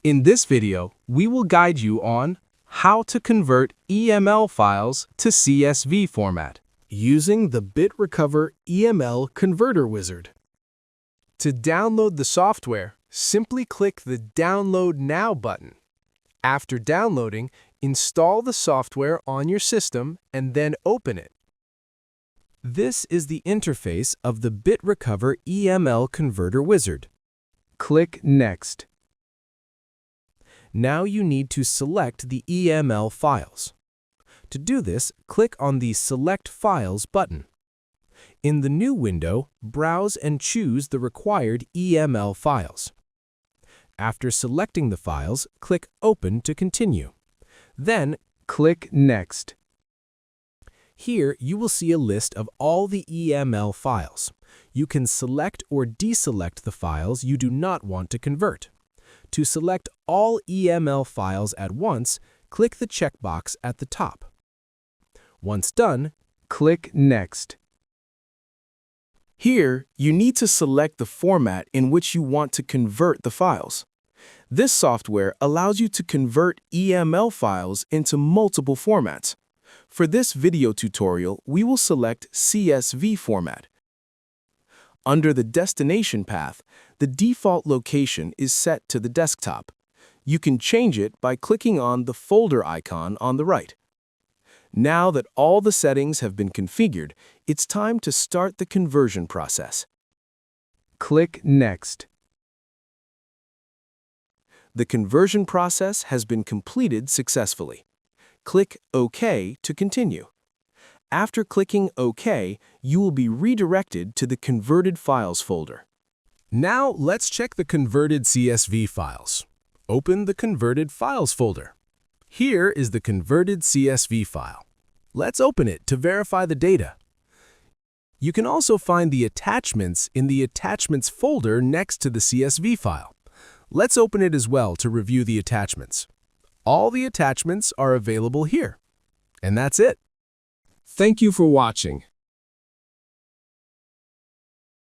In this video, we will guide you on how to convert EML files to CSV format using the BitRecover EML Converter Wizard. To download the software, simply click the Download Now button. After downloading, install the software on your system and then open it. This is the interface of the BitRecover EML Converter Wizard. Click Next. Now you need to select the EML files. To do this, click on the Select Files button. In the new window, browse and choose the required EML files. After selecting the files, click Open to continue. Then, click Next. Here, you will see a list of all the EML files. You can select or deselect the files you do not want to convert. To select all EML files at once, click the checkbox at the top. Once done, click Next. Here, you need to select the format in which you want to convert the files. This software allows you to convert EML files into multiple formats. For this video tutorial, we will select CSV format. Under the destination path, the default location is set to the desktop. You can change it by clicking on the folder icon on the right. Now that all the settings have been configured, it's time to start the conversion process. Click Next. The conversion process has been completed successfully. Click OK to continue. After clicking OK, you will be redirected to the Converted Files folder. Now let's check the converted CSV files. Open the Converted Files folder. Here is the converted CSV file. Let's open it to verify the data. You can also find the attachments in the Attachments folder next to the CSV file. Let's open it as well to review the attachments. All the attachments are available here. And that's it. Thank you for watching.